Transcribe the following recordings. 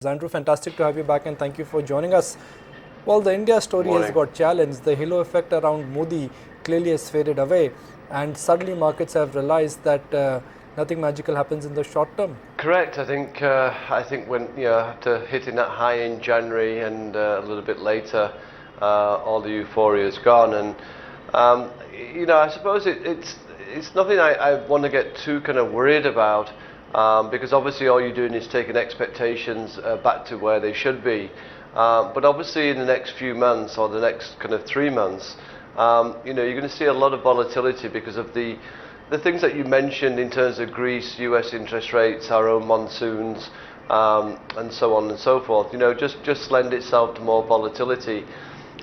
Andrew, fantastic to have you back and thank you for joining us. Well, the India story has got challenged. The halo effect around Modi clearly has faded away, and suddenly markets have realized that nothing magical happens in the short term. Correct. I think when after hitting that high in January and a little bit later, all the euphoria is gone, and I suppose it's nothing I want to get too kind of worried about. Because obviously all you're doing is taking expectations back to where they should be. But obviously in the next few months or the next kind of 3 months, you're going to see a lot of volatility because of the things that you mentioned in terms of Greece, US interest rates, our own monsoons, and so on and so forth. Just lend itself to more volatility.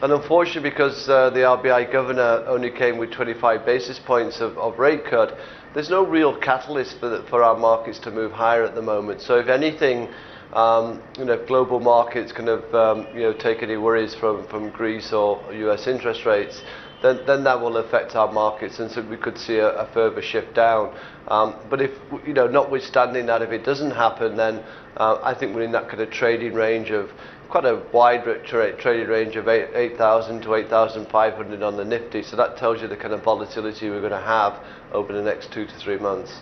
And unfortunately, because the RBI governor only came with 25 basis points of rate cut, there's no real catalyst for our markets to move higher at the moment. So if anything, if global markets kind of take any worries from Greece or US interest rates, then that will affect our markets, and so we could see a further shift down. But if notwithstanding that, if it doesn't happen, then I think we're in that kind of trading range of quite a wide trading range of 8,000 to 8,500 on the Nifty. So that tells you the kind of volatility we're going to have over the next 2 to 3 months.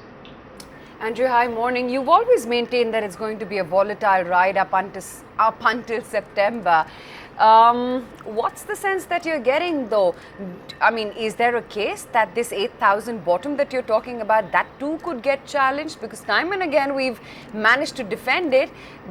Andrew, hi, morning. You've always maintained that it's going to be a volatile ride up until September. What's the sense that you're getting, though? I mean, is there a case that this 8,000 bottom that you're talking about, that too could get challenged? Because time and again we've managed to defend it,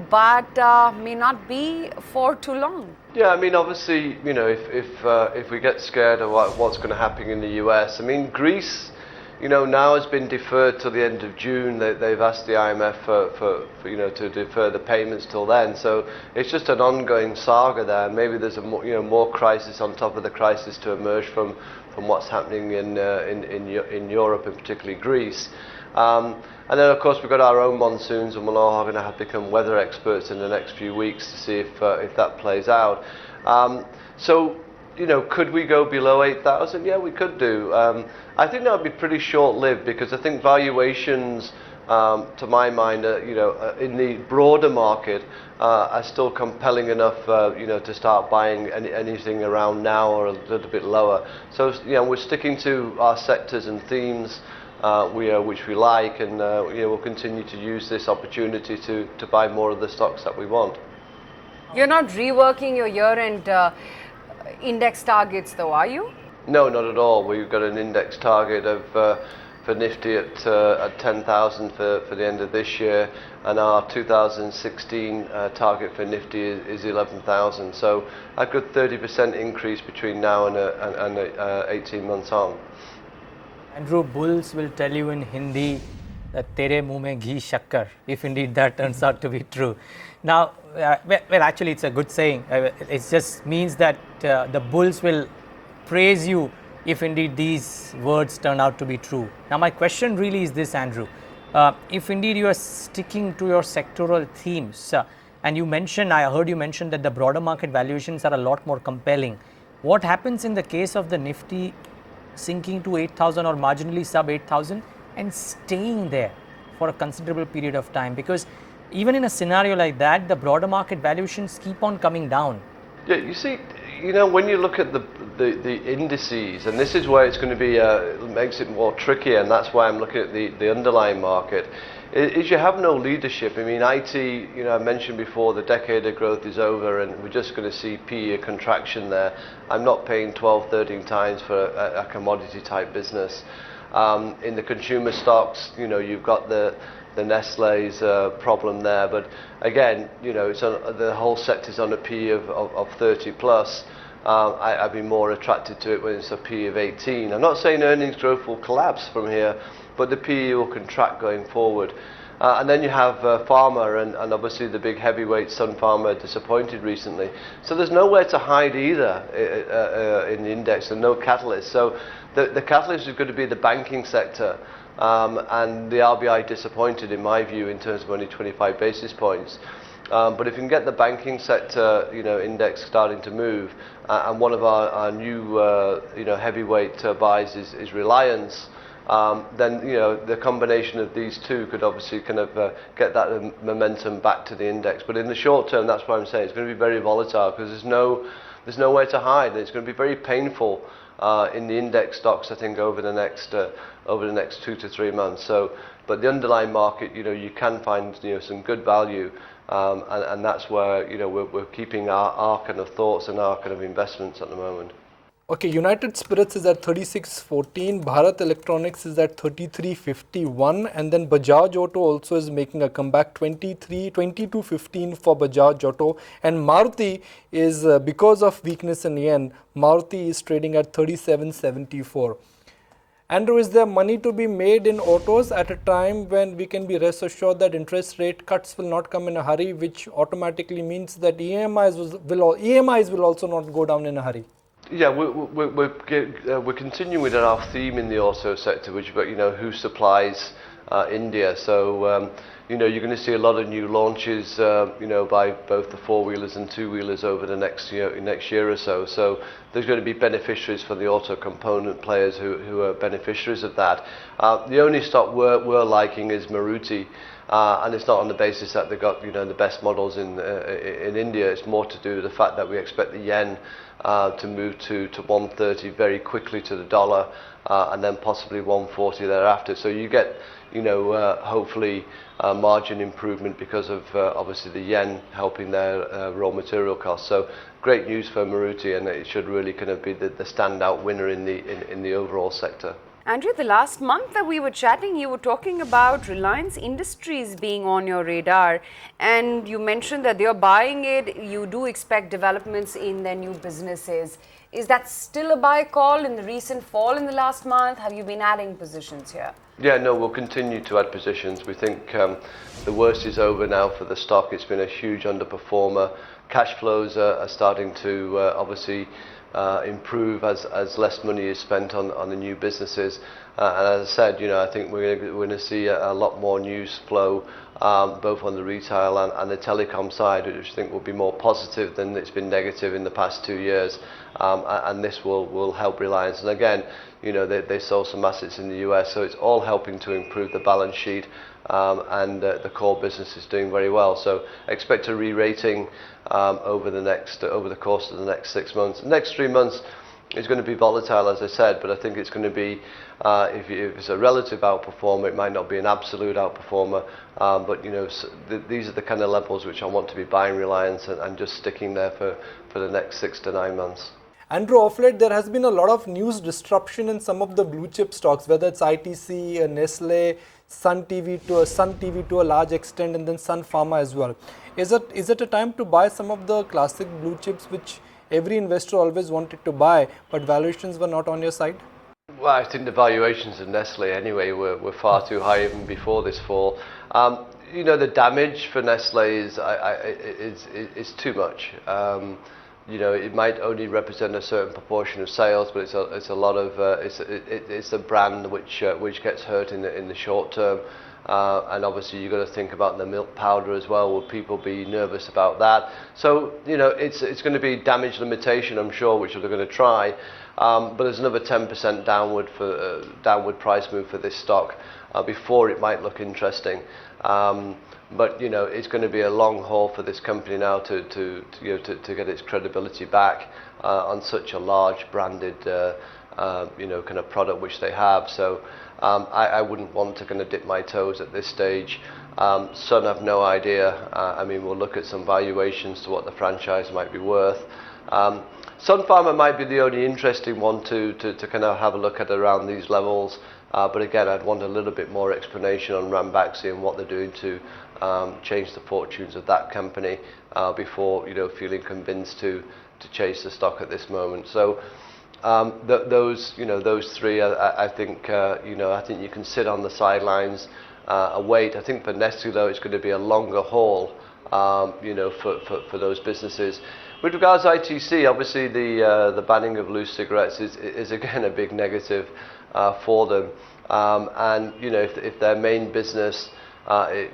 but may not be for too long. Yeah, I mean, obviously, if we get scared of what's going to happen in the US, I mean, Greece, now has been deferred till the end of June. They've asked the IMF for to defer the payments till then. So it's just an ongoing saga there. Maybe there's a more crisis on top of the crisis to emerge from what's happening in Europe and particularly Greece. And then of course we've got our own monsoons, and we're all going to have to become weather experts in the next few weeks to see if that plays out. Could we go below 8,000? Yeah, we could do. I think that would be pretty short-lived, because I think valuations, to my mind, in the broader market, are still compelling enough, to start buying anything around now or a little bit lower. So, we're sticking to our sectors and themes, which we like, and we'll continue to use this opportunity to buy more of the stocks that we want. You're not reworking your year-end index targets, though, are you? No, not at all. We've got an index target of for Nifty at 10,000 for the end of this year, and our 2016 target for Nifty is 11,000. So a good 30% increase between now and 18 months on. Andrew, bulls will tell you in Hindi that tere muh mein ghee shakkar, if indeed that turns out to be true. Now, well, actually it's a good saying. It just means that the bulls will praise you if indeed these words turn out to be true. Now, my question really is this, Andrew. If indeed you are sticking to your sectoral themes, and I heard you mention that the broader market valuations are a lot more compelling. What happens in the case of the Nifty sinking to 8,000 or marginally sub 8,000 and staying there for a considerable period of time? Because even in a scenario like that, the broader market valuations keep on coming down. Yeah, you see, when you look at the indices, and this is where it's going to be, makes it more tricky, and that's why I'm looking at the underlying market, is you have no leadership. I mean, IT, I mentioned before, the decade of growth is over, and we're just going to see PE contraction there. I'm not paying 12, 13 times for a commodity type business. In the consumer stocks, you've got the Nestle's problem there, but again, it's on, the whole sector's on a PE of 30 plus. I'd be more attracted to it when it's a PE of 18. I'm not saying earnings growth will collapse from here, but the PE will contract going forward. And then you have Pharma, and obviously the big heavyweight Sun Pharma disappointed recently. So there's nowhere to hide either in the index, and no catalyst. So the catalyst is going to be the banking sector. And the RBI disappointed, in my view, in terms of only 25 basis points. But if you can get the banking sector, index starting to move, and one of our new, heavyweight buys is Reliance, then the combination of these two could obviously kind of get that momentum back to the index. But in the short term, that's what I'm saying. It's going to be very volatile because there's nowhere to hide. And it's going to be very painful in the index stocks, I think, over the next 2 to 3 months. So, but the underlying market, you can find some good value, and that's where we're keeping our kind of thoughts and our kind of investments at the moment. Okay, United Spirits is at 36.14, Bharat Electronics is at 33.51, and then Bajaj Auto also is making a comeback, 22.15 for Bajaj Auto, and Maruti is, because of weakness in yen, Maruti is trading at 37.74. Andrew, is there money to be made in autos at a time when we can be rest assured that interest rate cuts will not come in a hurry, which automatically means that EMIs will also not go down in a hurry? Yeah, we're continuing with our theme in the auto sector, which who supplies India. So you're going to see a lot of new launches, by both the four-wheelers and two-wheelers over the next year or so. So there's going to be beneficiaries for the auto component players who are beneficiaries of that. The only stock we're liking is Maruti. And it's not on the basis that they've got the best models in India. It's more to do with the fact that we expect the yen to move to 130 very quickly to the dollar, and then possibly 140 thereafter. So you get hopefully margin improvement because of obviously the yen helping their raw material costs. So great news for Maruti, and it should really kind of be the standout winner in the overall sector. Andrew, the last month that we were chatting, you were talking about Reliance Industries being on your radar, and you mentioned that you're buying it. You do expect developments in their new businesses. Is that still a buy call in the recent fall in the last month? Have you been adding positions here? Yeah, no, we'll continue to add positions. We think the worst is over now for the stock. It's been a huge underperformer. Cash flows are starting to obviously improve as less money is spent on the new businesses, and as I said, I think we're going to see a lot more news flow both on the retail and the telecom side, which I think will be more positive than it's been negative in the past 2 years, and this will help Reliance. And again, they sold some assets in the US, so it's all helping to improve the balance sheet, and the core business is doing very well. So expect a re-rating over the course of the next 6 months. The next 3 months is going to be volatile, as I said, but I think it's going to be, if it's a relative outperformer, it might not be an absolute outperformer, but these are the kind of levels which I want to be buying Reliance and just sticking there for the next 6 to 9 months. Andrew, of late there has been a lot of news disruption in some of the blue chip stocks, whether it's ITC, Nestle, Sun TV to a large extent, and then Sun Pharma as well. Is it a time to buy some of the classic blue chips which every investor always wanted to buy, but valuations were not on your side? Well, I think the valuations of Nestle anyway were far too high even before this fall. The damage for Nestle is too much. It might only represent a certain proportion of sales, but it's a lot of it's a brand which gets hurt in the short term, and obviously you've got to think about the milk powder as well. Will people be nervous about that? So it's going to be damage limitation, I'm sure, which they're going to try. But there's another 10% downward price move for this stock before it might look interesting. But it's going to be a long haul for this company now to get its credibility back on such a large branded kind of product which they have. So I wouldn't want to kind of dip my toes at this stage. Sun, I've no idea. We'll look at some valuations to what the franchise might be worth. Sun Pharma might be the only interesting one to kind of have a look at around these levels. But again, I'd want a little bit more explanation on Ranbaxy and what they're doing to change the fortunes of that company before feeling convinced to chase the stock at this moment. So those three, I think you can sit on the sidelines and wait. I think for Nestle though, it's going to be a longer haul, for those businesses. With regards to ITC, obviously the banning of loose cigarettes is again a big negative for them. And if their main business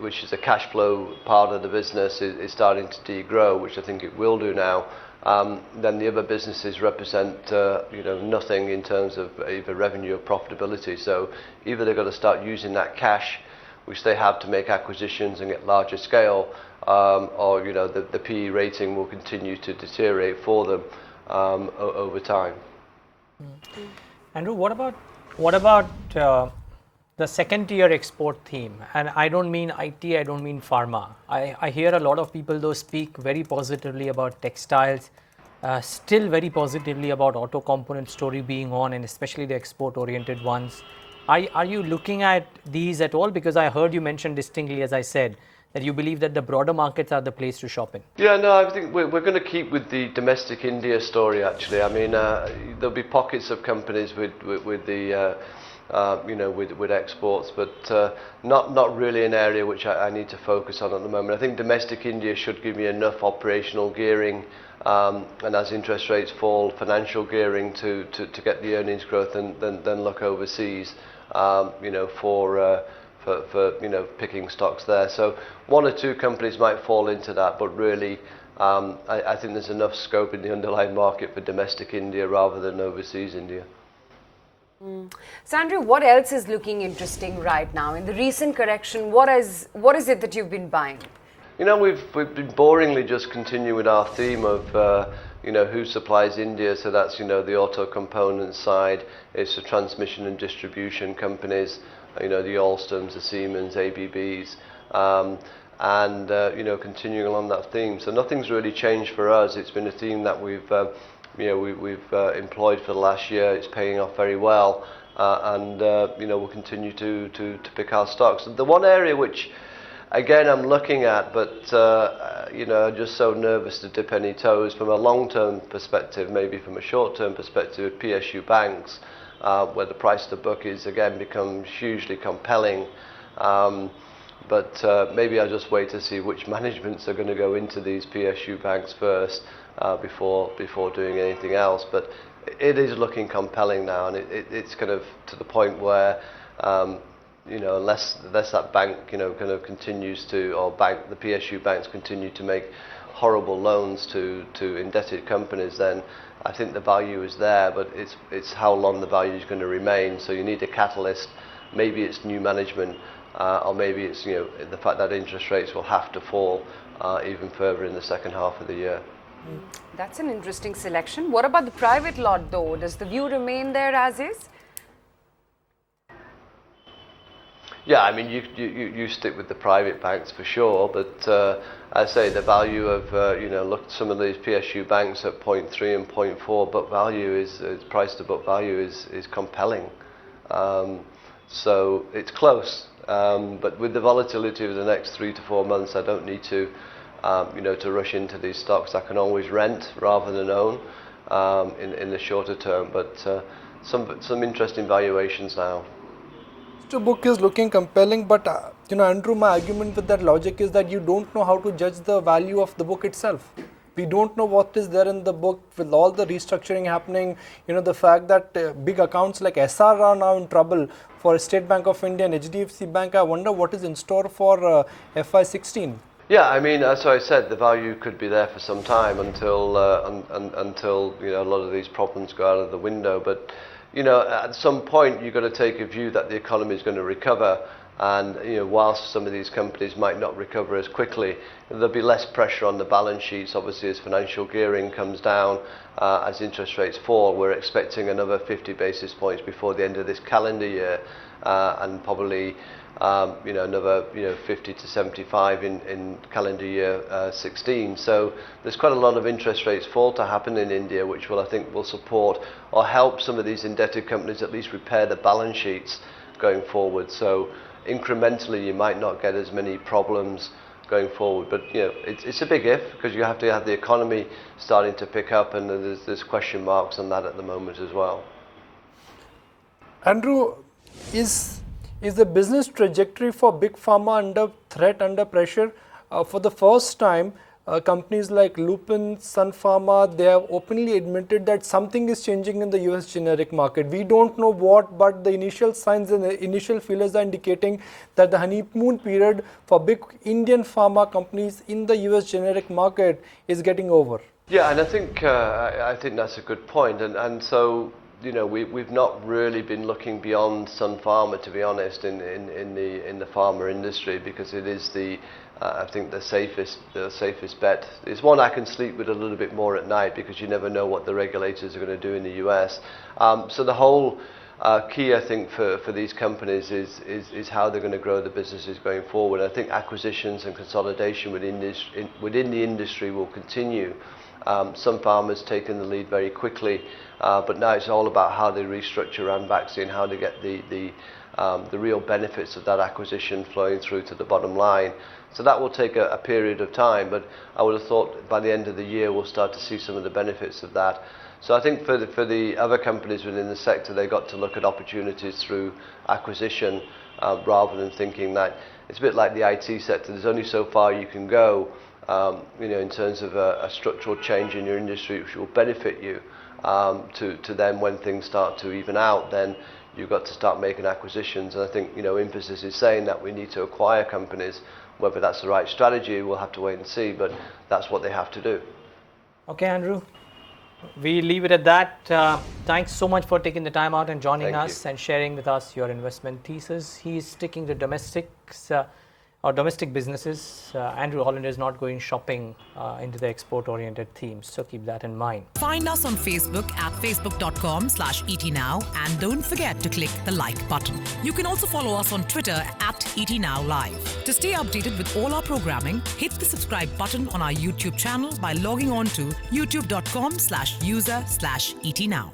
which is a cash flow part of the business, is starting to degrow, which I think it will do now, then the other businesses represent nothing in terms of either revenue or profitability. So either they've got to start using that cash, which they have to make acquisitions and get larger scale, or the PE rating will continue to deteriorate for them over time. Andrew, what about the second tier export theme? And I don't mean IT, I don't mean pharma. I hear a lot of people though speak very positively about textiles, still very positively about auto component story being on, and especially the export oriented ones. Are you looking at these at all? Because I heard you mention distinctly, as I said, that you believe that the broader markets are the place to shop in. Yeah, no, I think we're going to keep with the domestic India story, actually. I mean, there'll be pockets of companies with the with exports, but not really an area which I need to focus on at the moment. I think domestic India should give me enough operational gearing, and as interest rates fall, financial gearing to get the earnings growth, and then look overseas, for picking stocks there. So one or two companies might fall into that, but really I think there's enough scope in the underlying market for domestic India rather than overseas India. So Andrew, what else is looking interesting right now in the recent correction? What is it that you've been buying? We've been boringly just continuing with our theme of who supplies India. So that's the auto component side. It's the transmission and distribution companies. The Alstoms, the Siemens, ABBs, and continuing along that theme. So nothing's really changed for us. It's been a theme that we've employed for the last year. It's paying off very well, and we'll continue to pick our stocks. The one area which, again, I'm looking at, but I'm just so nervous to dip any toes from a long-term perspective, maybe from a short-term perspective, PSU banks, where the price to book is again become hugely compelling. But maybe I'll just wait to see which managements are going to go into these PSU banks first before doing anything else. But it is looking compelling now, and it's kind of to the point where unless that bank kind of continues to, or the PSU banks continue to make horrible loans to indebted companies, then I think the value is there, but it's how long the value is going to remain. So you need a catalyst. Maybe it's new management, or maybe it's the fact that interest rates will have to fall even further in the second half of the year. That's an interesting selection. What about the private lot though? Does the view remain there as is? Yeah, I mean, you stick with the private banks for sure, but I say the value of look, some of these PSU banks at 0.3 and 0.4 book value is price to book value is compelling. So it's close, but with the volatility of the next 3 to 4 months, I don't need to to rush into these stocks. I can always rent rather than own in the shorter term, but some interesting valuations now. The book is looking compelling, but Andrew, my argument with that logic is that you don't know how to judge the value of the book itself. We don't know what is there in the book with all the restructuring happening. The fact that big accounts like SR are now in trouble for State Bank of India and HDFC Bank. I wonder what is in store for FY16. Yeah, I mean, as I said, the value could be there for some time until a lot of these problems go out of the window. But at some point you've got to take a view that the economy is going to recover, and whilst some of these companies might not recover as quickly, there'll be less pressure on the balance sheets. Obviously, as financial gearing comes down, as interest rates fall, we're expecting another 50 basis points before the end of this calendar year, and probably another 50 to 75 in calendar year 16. So there's quite a lot of interest rates fall to happen in India, which I think will support or help some of these indebted companies at least repair the balance sheets going forward. So incrementally you might not get as many problems going forward, but it's a big if, because you have to have the economy starting to pick up, and there's question marks on that at the moment as well. Andrew, is the business trajectory for big pharma under threat, under pressure? For the first time, companies like Lupin, Sun Pharma, they have openly admitted that something is changing in the US generic market. We don't know what, but the initial signs and the initial feelers are indicating that the honeymoon period for big Indian pharma companies in the US generic market is getting over. Yeah, and I think that's a good point, and so we've not really been looking beyond Sun Pharma, to be honest, in the pharma industry, because it is I think the safest bet. It's one I can sleep with a little bit more at night, because you never know what the regulators are going to do in the US. So the whole key, I think, for these companies is how they're going to grow the businesses going forward. I think acquisitions and consolidation within the industry will continue. Some farmers taking the lead very quickly, but now it's all about how they restructure Ranbaxy and how they get the real benefits of that acquisition flowing through to the bottom line. So that will take a period of time, but I would have thought by the end of the year we'll start to see some of the benefits of that. So I think for the other companies within the sector, they got to look at opportunities through acquisition rather than thinking that it's a bit like the IT sector. There's only so far you can go. In terms of a structural change in your industry which will benefit you, to then when things start to even out, then you've got to start making acquisitions. And I think Infosys is saying that we need to acquire companies. Whether that's the right strategy, we'll have to wait and see, but that's what they have to do. Okay, Andrew, we leave it at that. Thanks so much for taking the time out and joining us and sharing with us your investment thesis. He's sticking to domestics or domestic businesses. Andrew Holland is not going shopping into the export-oriented themes, so keep that in mind. Find us on Facebook at facebook.com/ETNow, and don't forget to click the like button. You can also follow us on Twitter at ETNowLive. To stay updated with all our programming, hit the subscribe button on our YouTube channel by logging on to youtube.com/user/ETNow.